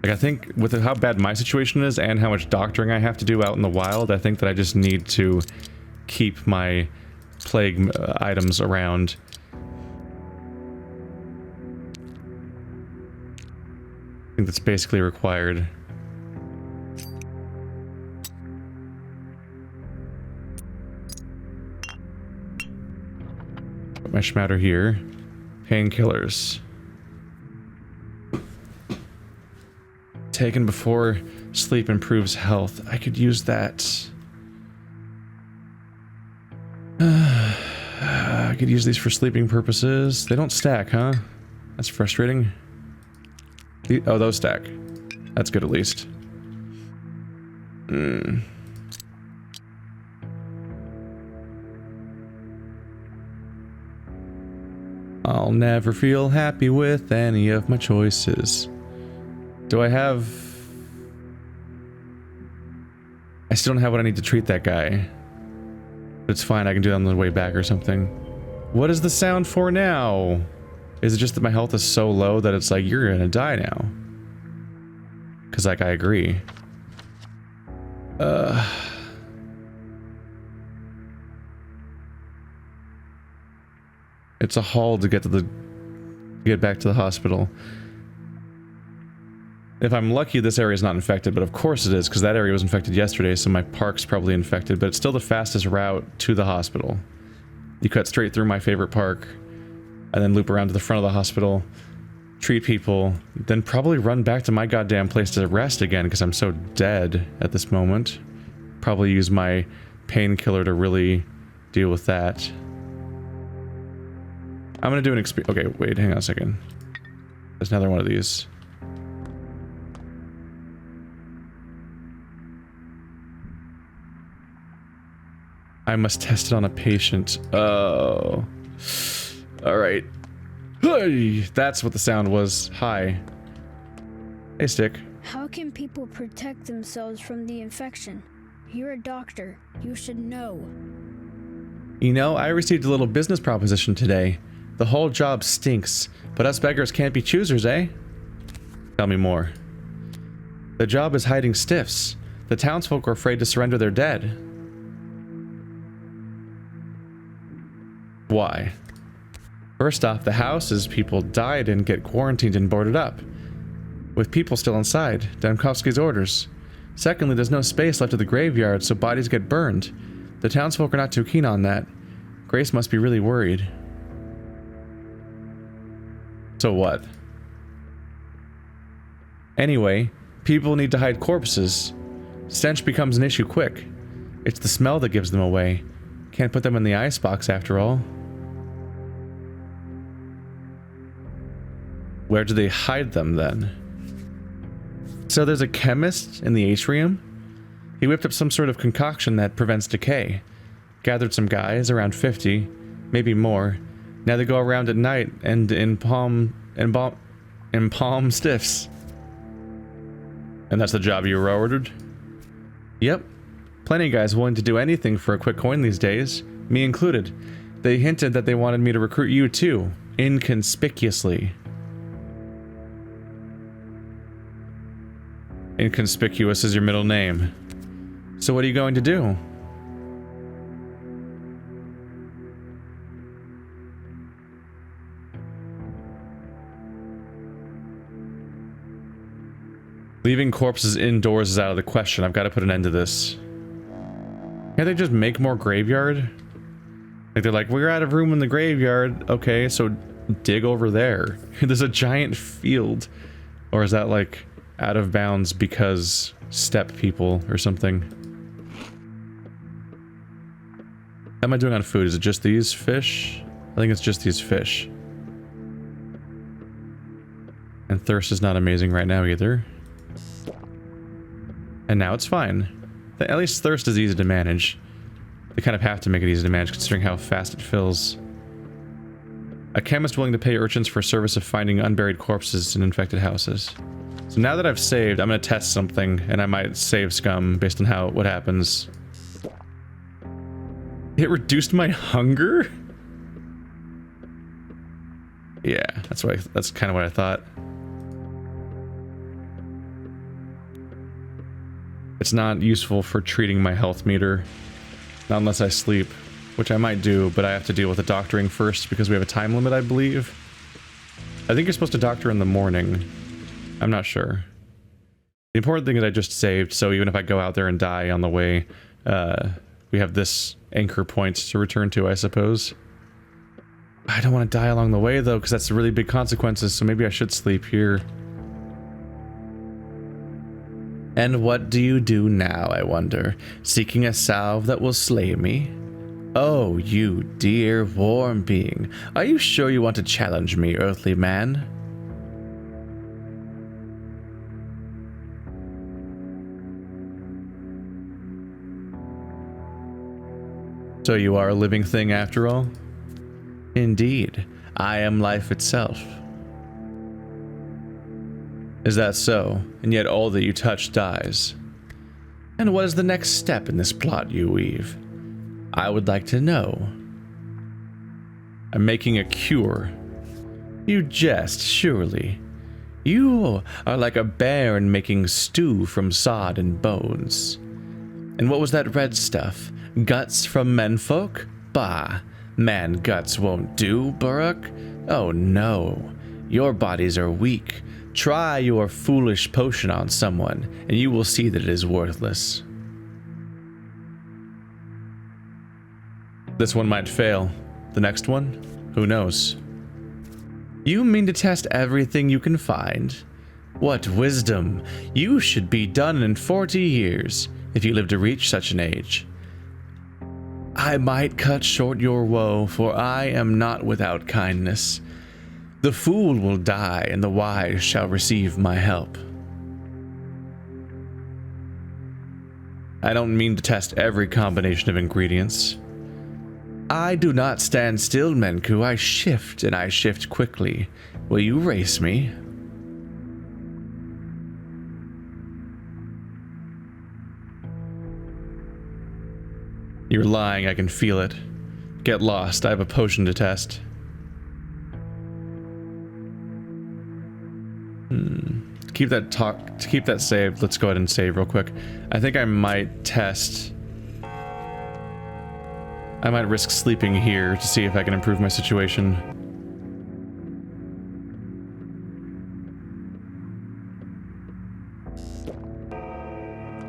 Like, I think with how bad my situation is and how much doctoring I have to do out in the wild, I think that I just need to keep my plague items around. I think that's basically required. Put my schmatter here. Painkillers. Taken before sleep improves health. I could use that. I could use these for sleeping purposes. They don't stack, huh? That's frustrating. Oh, those stack. That's good at least. I'll never feel happy with any of my choices. Do I have... I still don't have what I need to treat that guy. But it's fine, I can do that on the way back or something. What is the sound for now? Is it just that my health is so low that it's like, you're gonna die now? Because, like, I agree. It's a haul to get to the... get back to the hospital. If I'm lucky, this area is not infected, but of course it is, because that area was infected yesterday, so my park's probably infected, but it's still the fastest route to the hospital. You cut straight through my favorite park, and then loop around to the front of the hospital, treat people, then probably run back to my goddamn place to rest again, because I'm so dead at this moment. Probably use my painkiller to really deal with that. I'm gonna do an okay, wait, hang on a second. There's another one of these. I must test it on a patient. Oh. Alright. Hey! That's what the sound was. Hi. Hey, Stick. How can people protect themselves from the infection? You're a doctor. You should know. You know, I received a little business proposition today. The whole job stinks, but us beggars can't be choosers, eh? Tell me more. The job is hiding stiffs. The townsfolk are afraid to surrender their dead. Why? First off, the houses people died in get quarantined and boarded up, with people still inside, Demkovsky's orders. Secondly, there's no space left at the graveyard, so bodies get burned. The townsfolk are not too keen on that. Grace must be really worried. So what? Anyway, people need to hide corpses. Stench becomes an issue quick. It's the smell that gives them away. Can't put them in the icebox after all. Where do they hide them then? So there's a chemist in the atrium. He whipped up some sort of concoction that prevents decay. Gathered some guys, around 50, maybe more. Now they go around at night and embalm stiffs. And that's the job you were ordered? Yep. Plenty of guys willing to do anything for a quick coin these days, me included. They hinted that they wanted me to recruit you too, inconspicuously. Inconspicuous is your middle name. So what are you going to do? Leaving corpses indoors is out of the question. I've got to put an end to this. Can't they just make more graveyard? Like, they're like, we're out of room in the graveyard. Okay, so dig over there. There's a giant field. Or is that like out of bounds because steppe people or something? How am I doing on food? Is it just these fish? I think it's just these fish. And thirst is not amazing right now either. And now it's fine. At least thirst is easy to manage. They kind of have to make it easy to manage considering how fast it fills. A chemist willing to pay urchins for service of finding unburied corpses in infected houses. So now that I've saved, I'm gonna test something, and I might save scum based on what happens. It reduced my hunger? Yeah, that's kind of what I thought. It's not useful for treating my health meter. Not unless I sleep, which I might do, but I have to deal with the doctoring first because we have a time limit, I believe. I think you're supposed to doctor in the morning. I'm not sure. The important thing is I just saved, so even if I go out there and die on the way, we have this anchor point to return to, I suppose. I don't want to die along the way, though, because that's really big consequences, so maybe I should sleep here. And what do you do now, I wonder? Seeking a salve that will slay me? Oh, you dear, warm being. Are you sure you want to challenge me, earthly man? So you are a living thing after all? Indeed, I am life itself. Is that so? And yet all that you touch dies. And what is the next step in this plot you weave? I would like to know. I'm making a cure. You jest, surely. You are like a baron making stew from sod and bones. And what was that red stuff? Guts from menfolk? Bah, man guts won't do, Burrock. Oh no, your bodies are weak. Try your foolish potion on someone, and you will see that it is worthless. This one might fail. The next one? Who knows? You mean to test everything you can find? What wisdom! You should be done in 40 years, if you live to reach such an age. I might cut short your woe, for I am not without kindness. The fool will die, and the wise shall receive my help. I don't mean to test every combination of ingredients. I do not stand still, Menku. I shift, and I shift quickly. Will you race me? You're lying, I can feel it. Get lost, I have a potion to test. Keep that saved. Let's go ahead and save real quick. I think I might test. I might risk sleeping here to see if I can improve my situation.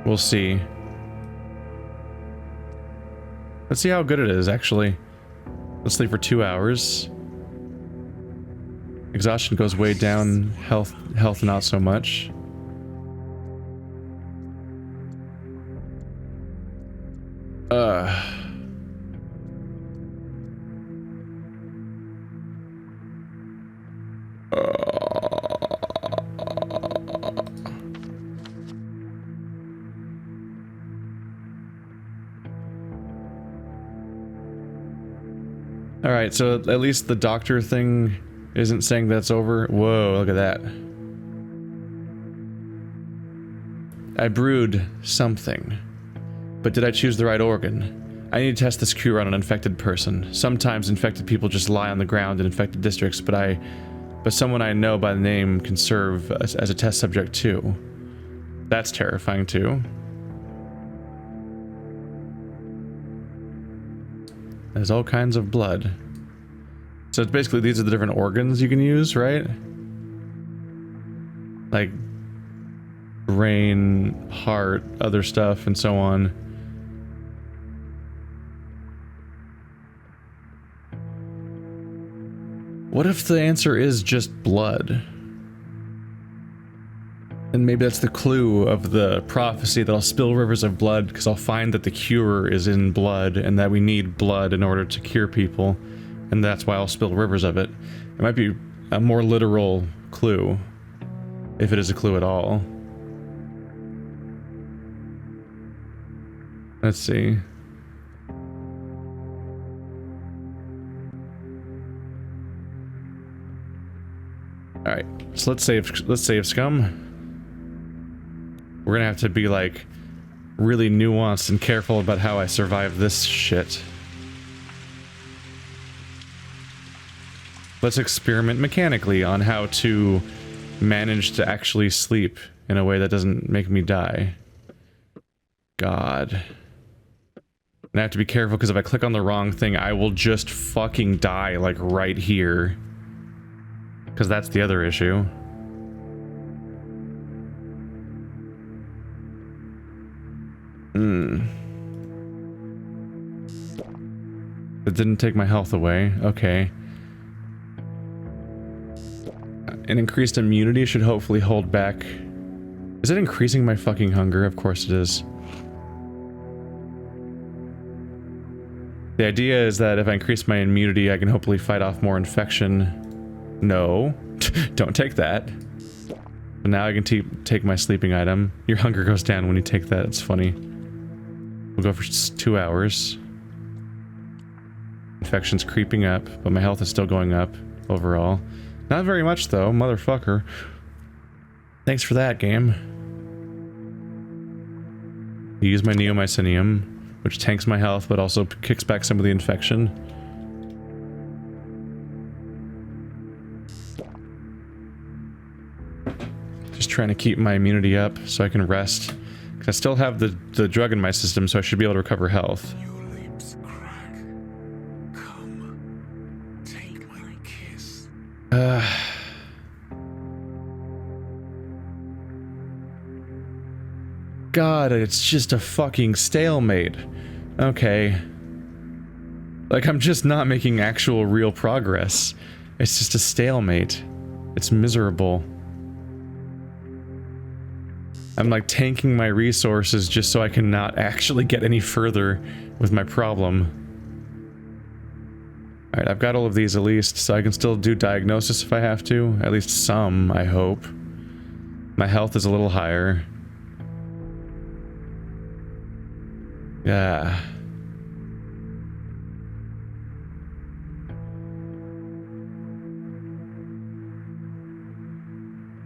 We'll see. Let's see how good it is, actually. Let's sleep for 2 hours. Exhaustion goes way down, health not so much. Alright, so at least the doctor thing isn't saying that's over. Whoa, look at that. I brewed something. But did I choose the right organ? I need to test this cure on an infected person. Sometimes infected people just lie on the ground in infected districts, but someone I know by the name can serve as a test subject too. That's terrifying too. There's all kinds of blood. So it's basically these are the different organs you can use, right? Like brain, heart, other stuff, and so on. What if the answer is just blood? And maybe that's the clue of the prophecy that I'll spill rivers of blood because I'll find that the cure is in blood and that we need blood in order to cure people. And that's why I'll spill rivers of it. It might be a more literal clue, if it is a clue at all. Let's see. Alright, so let's save scum. We're gonna have to be like really nuanced and careful about how I survive this shit. Let's experiment mechanically on how to manage to actually sleep in a way that doesn't make me die. God. And I have to be careful because if I click on the wrong thing, I will just fucking die, like, right here. Because that's the other issue. It didn't take my health away. Okay. An increased immunity should hopefully hold back. Is it increasing my fucking hunger? Of course it is. The idea is that if I increase my immunity, I can hopefully fight off more infection. No. Don't take that. But now I can take my sleeping item. Your hunger goes down when you take that. It's funny. We'll go for just 2 hours. Infection's creeping up, but my health is still going up overall. Not very much though, motherfucker. Thanks for that, game. Use my neomycinium, which tanks my health, but also kicks back some of the infection. Just trying to keep my immunity up so I can rest. Because I still have the drug in my system, so I should be able to recover health. God, it's just a fucking stalemate. Okay. Like, I'm just not making actual real progress. It's just a stalemate. It's miserable. I'm like tanking my resources just so I can not actually get any further with my problem. Alright, I've got all of these at least, so I can still do diagnosis if I have to. At least some, I hope. My health is a little higher. Yeah.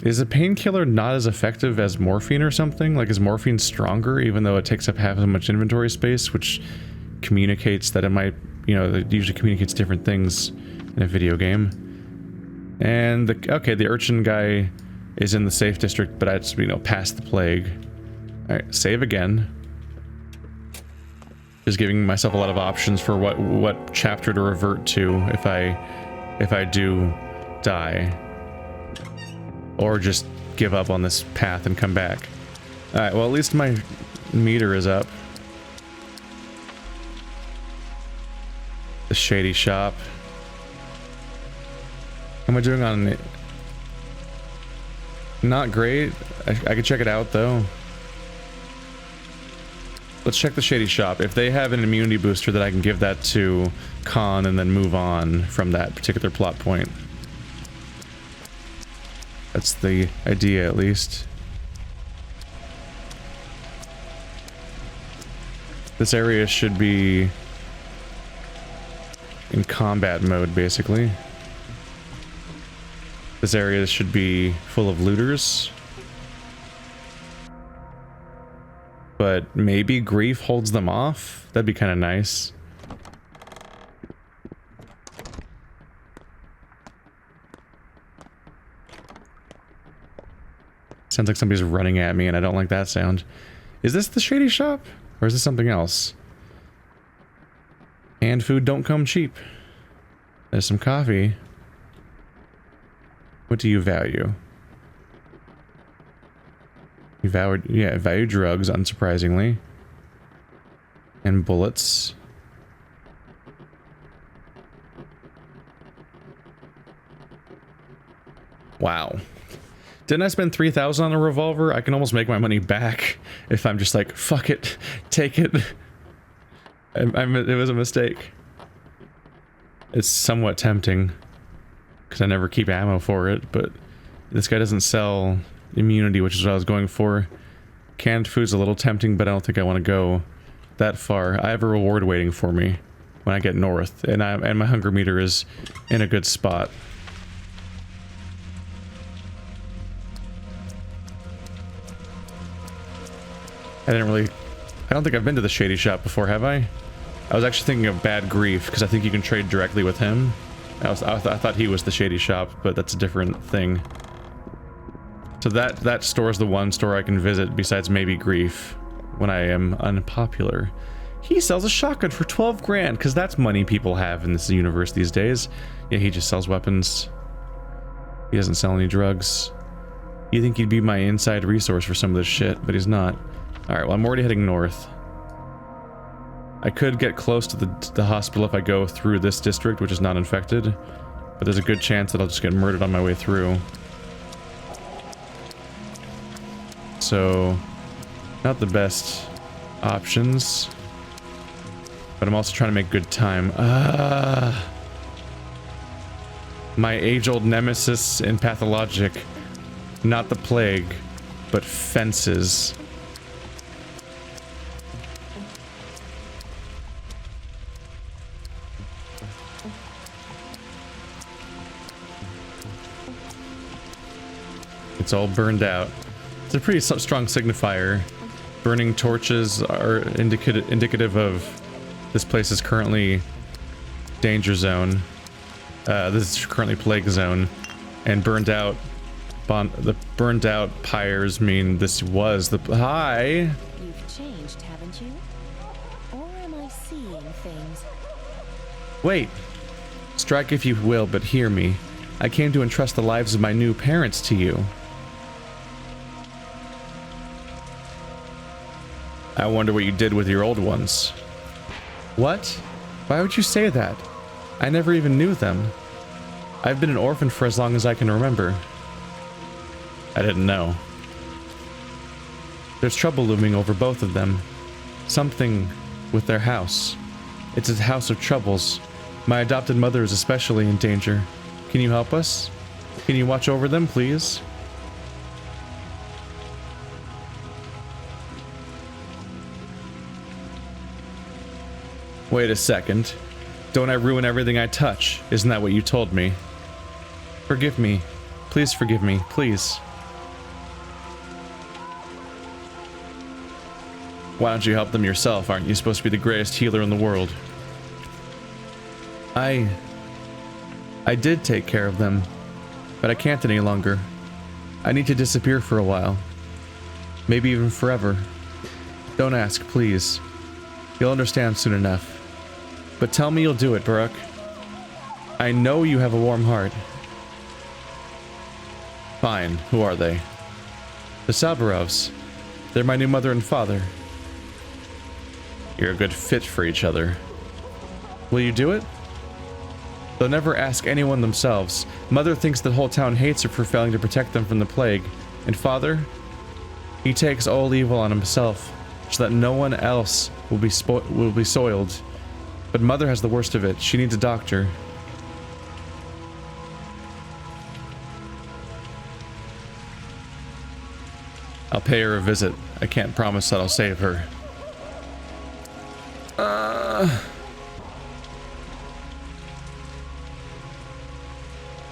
Is a painkiller not as effective as morphine or something? Like, is morphine stronger even though it takes up half as much inventory space, which communicates that it might, you know, it usually communicates different things in a video game. And okay, the urchin guy is in the safe district, but it's, you know, past the plague. Alright, save again. Just giving myself a lot of options for what chapter to revert to if I do die. Or just give up on this path and come back. Alright, well at least my meter is up. The shady shop. How am I doing on it? Not great. I could check it out though. Let's check the shady shop. If they have an immunity booster, that I can give that to Khan and then move on from that particular plot point. That's the idea, at least. This area should be in combat mode, basically. This area should be full of looters. But maybe grief holds them off? That'd be kind of nice. Sounds like somebody's running at me and I don't like that sound. Is this the shady shop? Or is this something else? And food don't come cheap. There's some coffee. What do you value? You value drugs, unsurprisingly. And bullets. Wow. Didn't I spend 3,000 on a revolver? I can almost make my money back if I'm just like, fuck it, take it. It was a mistake. It's somewhat tempting, because I never keep ammo for it, but this guy doesn't sell immunity, which is what I was going for. Canned food's a little tempting, but I don't think I want to go that far. I have a reward waiting for me when I get north, and my hunger meter is in a good spot. I don't think I've been to the shady shop before, have I? I was actually thinking of Bad Grief, because I think you can trade directly with him. I thought he was the shady shop, but that's a different thing. So that store is the one store I can visit besides maybe Grief, when I am unpopular. He sells a shotgun for 12 grand, because that's money people have in this universe these days. Yeah, he just sells weapons. He doesn't sell any drugs. You think he'd be my inside resource for some of this shit, but he's not. Alright, well, I'm already heading north. I could get close to the hospital if I go through this district, which is not infected, but there's a good chance that I'll just get murdered on my way through. So, not the best options, but I'm also trying to make good time. My age-old nemesis in Pathologic. Not the plague, but fences. It's all burned out. It's a pretty strong signifier. Burning torches are indicative of this place is currently danger zone. This is currently plague zone, and burned out. The burned out pyres mean this was the. Hi. You've changed, haven't you? Or am I seeing things? Wait. Strike if you will, but hear me. I came to entrust the lives of my new parents to you. I wonder what you did with your old ones. What? Why would you say that? I never even knew them. I've been an orphan for as long as I can remember. I didn't know. There's trouble looming over both of them. Something with their house. It's a house of troubles. My adopted mother is especially in danger. Can you help us? Can you watch over them, please? Wait a second. Don't I ruin everything I touch? Isn't that what you told me? Forgive me. Please forgive me. Please. Why don't you help them yourself? Aren't you supposed to be the greatest healer in the world? I did take care of them, but I can't any longer. I need to disappear for a while. Maybe even forever. Don't ask, please. You'll understand soon enough. But tell me you'll do it, Baruch. I know you have a warm heart. Fine. Who are they? The Sabarovs. They're my new mother and father. You're a good fit for each other. Will you do it? They'll never ask anyone themselves. Mother thinks the whole town hates her for failing to protect them from the plague. And father? He takes all evil on himself, so that no one else will be soiled. But mother has the worst of it. She needs a doctor. I'll pay her a visit. I can't promise that I'll save her.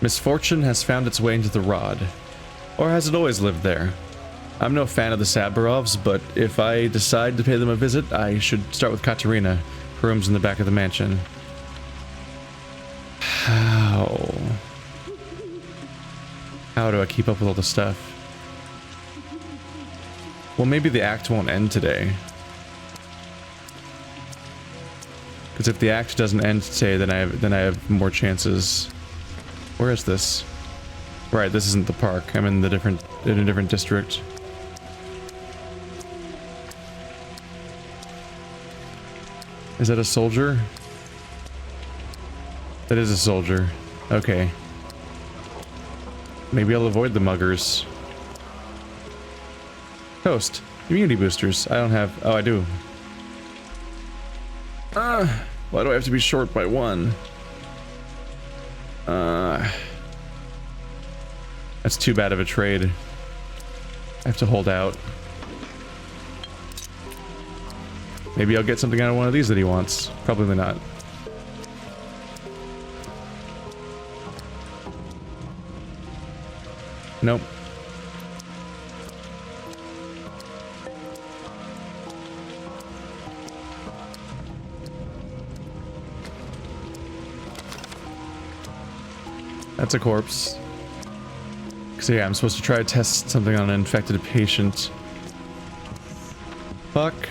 Misfortune has found its way into the rod. Or has it always lived there? I'm no fan of the Sabarovs, but if I decide to pay them a visit, I should start with Katerina. Her room's in the back of the mansion. How do I keep up with all the stuff? Well, maybe the act won't end today. Because if the act doesn't end today, then I have more chances. Where is this? Right, this isn't the park. I'm in a different district. Is that a soldier? That is a soldier. Okay. Maybe I'll avoid the muggers. Toast. Immunity boosters. I don't have... Oh, I do. Why do I have to be short by one? That's too bad of a trade. I have to hold out. Maybe I'll get something out of one of these that he wants. Probably not. Nope. That's a corpse. So yeah, I'm supposed to try to test something on an infected patient. fuck?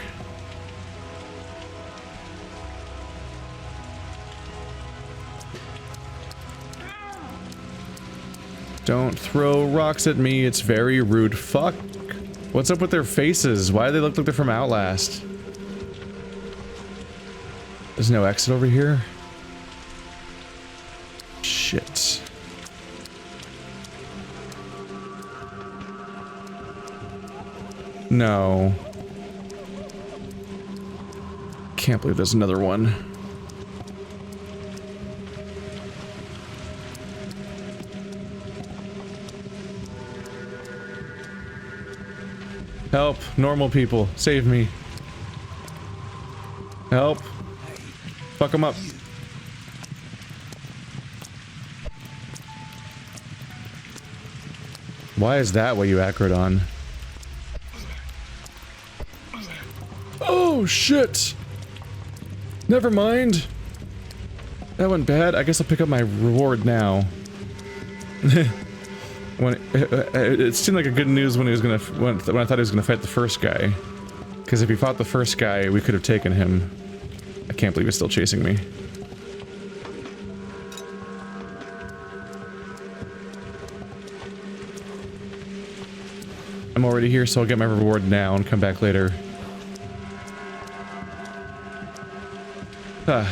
Don't throw rocks at me, it's very rude. Fuck. What's up with their faces? Why do they look like they're from Outlast? There's no exit over here? Shit. No. Can't believe there's another one. Help, normal people, save me. Help. Fuck them up. Why is that what you acroed on? Oh shit! Never mind. That went bad. I guess I'll pick up my reward now. When it seemed like a good news when he was gonna when I thought he was gonna fight the first guy, because if he fought the first guy, we could have taken him. I can't believe he's still chasing me. I'm already here, so I'll get my reward now and come back later. I'm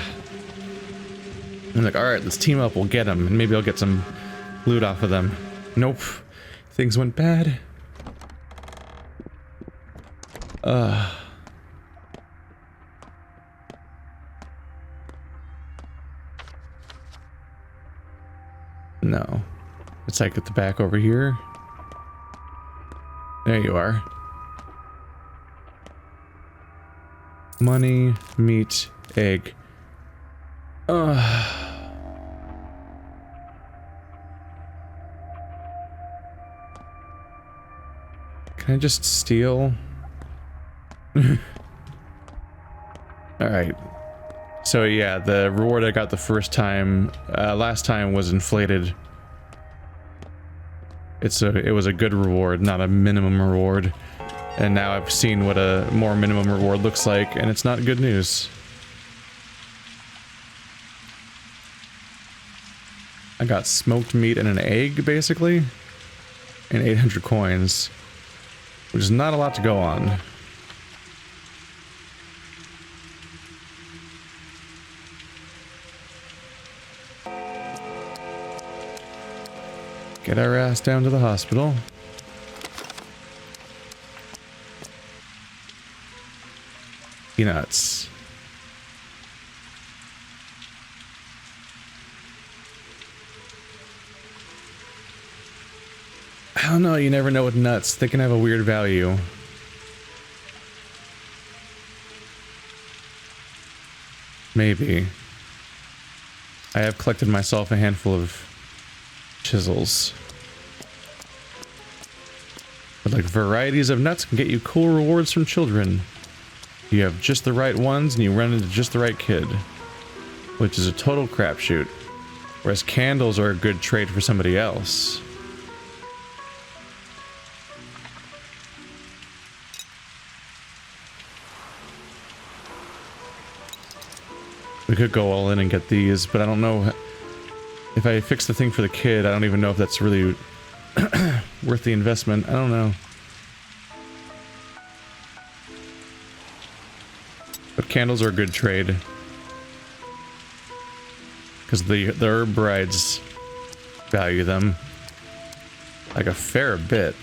like, all right, let's team up. We'll get him, and maybe I'll get some loot off of them. Nope. Things went bad. No. It's like at the back over here. There you are. Money, meat, egg. Can I just steal? Alright. So yeah, the reward I got the first time, last time was inflated. It was a good reward, not a minimum reward. And now I've seen what a more minimum reward looks like, and it's not good news. I got smoked meat and an egg, basically. And 800 coins. Which is not a lot to go on. Get our ass down to the hospital. Peanuts. I don't know, you never know with nuts. They can have a weird value. Maybe. I have collected myself a handful of chisels. But like varieties of nuts can get you cool rewards from children. You have just the right ones and you run into just the right kid. Which is a total crapshoot. Whereas candles are a good trade for somebody else. We could go all in and get these, but I don't know if I fix the thing for the kid. I don't even know if that's really worth the investment. I don't know. But candles are a good trade. Because the herb brides value them. Like a fair bit.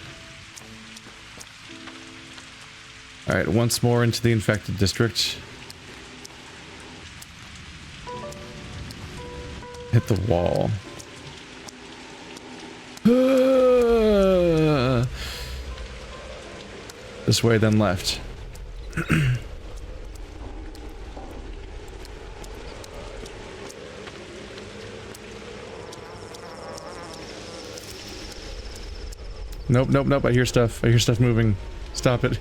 Alright, once more into the infected district. Hit the wall. This way, then left. Nope, nope, nope. I hear stuff. I hear stuff moving. Stop it.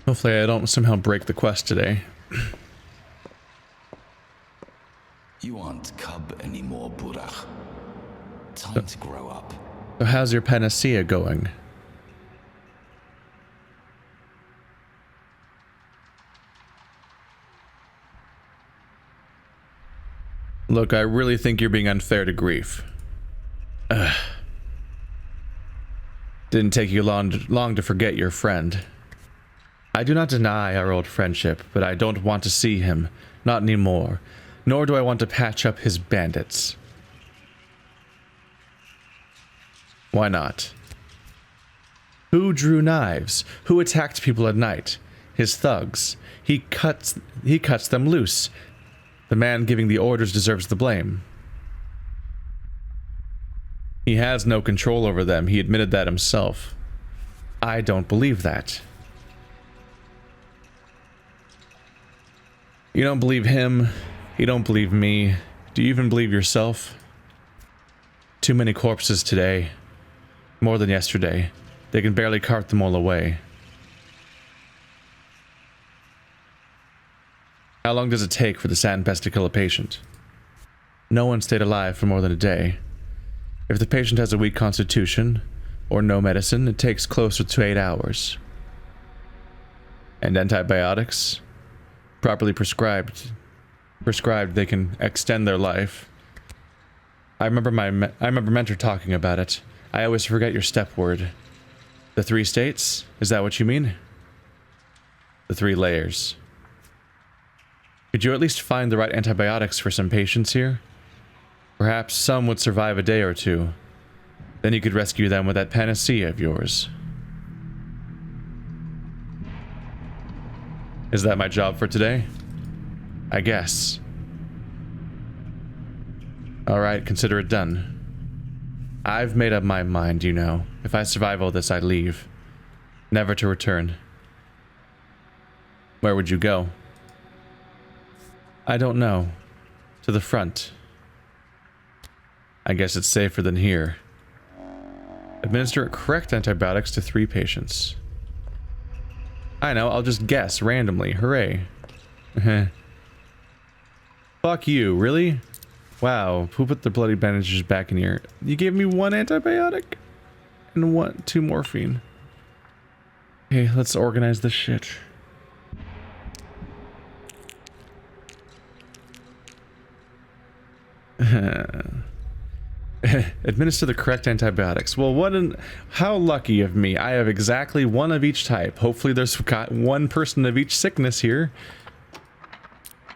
Hopefully I don't somehow break the quest today. You aren't cub anymore, Burach. Time to grow up. So how's your panacea going? Look, I really think you're being unfair to Grief. Ugh. Didn't take you long to forget your friend. I do not deny our old friendship, but I don't want to see him. Not anymore. Nor do I want to patch up his bandits. Why not? Who drew knives? Who attacked people at night? His thugs. He cuts them loose. The man giving the orders deserves the blame. He has no control over them. He admitted that himself. I don't believe that. You don't believe him. You don't believe me. Do you even believe yourself? Too many corpses today. More than yesterday. They can barely cart them all away. How long does it take for the satin pest to kill a patient? No one stayed alive for more than a day. If the patient has a weak constitution, or no medicine, it takes closer to 8 hours. And antibiotics? Properly prescribed, they can extend their life. I remember Mentor talking about it. I always forget your step word. The 3 states? Is that what you mean? The 3 layers. Could you at least find the right antibiotics for some patients here? Perhaps some would survive a day or 2. Then you could rescue them with that panacea of yours. Is that my job for today? I guess. Alright, consider it done. I've made up my mind, you know. If I survive all this, I leave. Never to return. Where would you go? I don't know. To the front. I guess it's safer than here. Administer correct antibiotics to 3 patients. I know, I'll just guess randomly. Hooray. Fuck you, really? Wow, who put the bloody bandages back in here? You gave me 1 antibiotic? And 2 morphine. Okay, let's organize this shit. Administer the correct antibiotics. Well, how lucky of me. I have exactly 1 of each type. Hopefully there's got 1 person of each sickness here.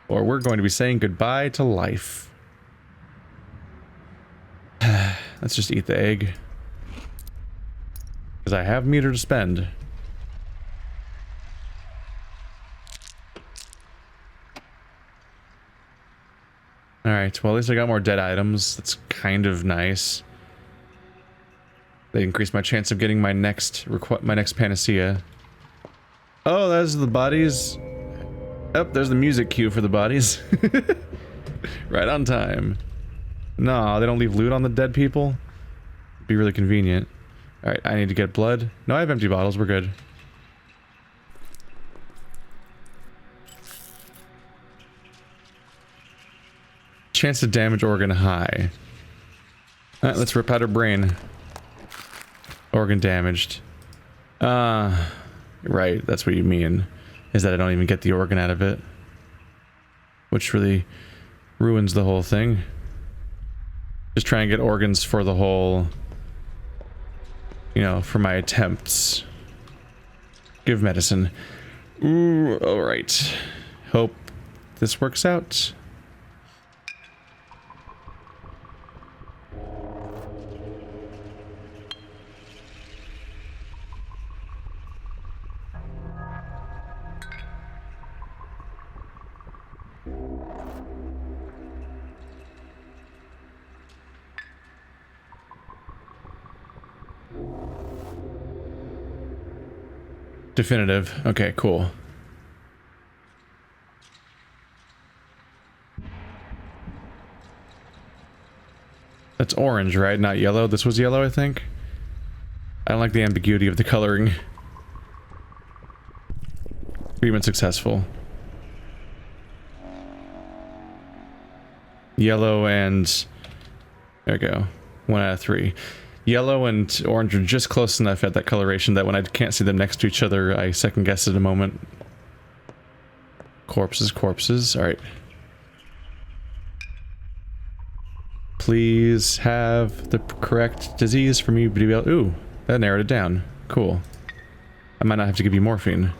Or we're going to be saying goodbye to life. Let's just eat the egg. Because I have meter to spend. Alright, well at least I got more dead items. That's kind of nice. They increase my chance of getting my next panacea. Oh, those are the bodies. Oh, there's the music cue for the bodies. Right on time. No, they don't leave loot on the dead people. Be really convenient. Alright, I need to get blood. No, I have empty bottles, we're good. Chance to damage organ high. Alright, let's rip out her brain. Organ damaged. Right, that's what you mean. Is that I don't even get the organ out of it. Which really ruins the whole thing. Just try and get organs for the whole... You know, for my attempts. Give medicine. Ooh, alright. Hope this works out. Definitive. Okay, cool. That's orange, right? Not yellow. This was yellow, I think. I don't like the ambiguity of the coloring. Treatment successful. Yellow and... There we go. 1 out of 3. Yellow and orange are just close enough at that coloration that when I can't see them next to each other, I second guess it a moment. Corpses, corpses. Alright. Please have the correct disease for me to be able... Ooh, that narrowed it down. Cool. I might not have to give you morphine.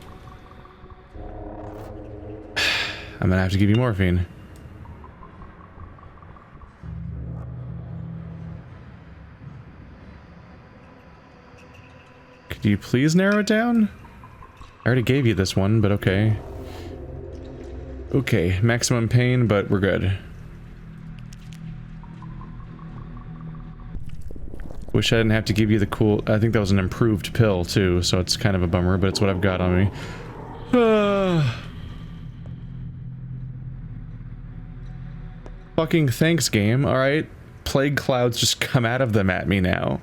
I'm gonna have to give you morphine. Could you please narrow it down? I already gave you this one, but okay. Okay, maximum pain, but we're good. Wish I didn't have to give you the cool... I think that was an improved pill, too, so it's kind of a bummer, but it's what I've got on me. Fucking thanks, game. Alright. Plague clouds just come out of them at me now.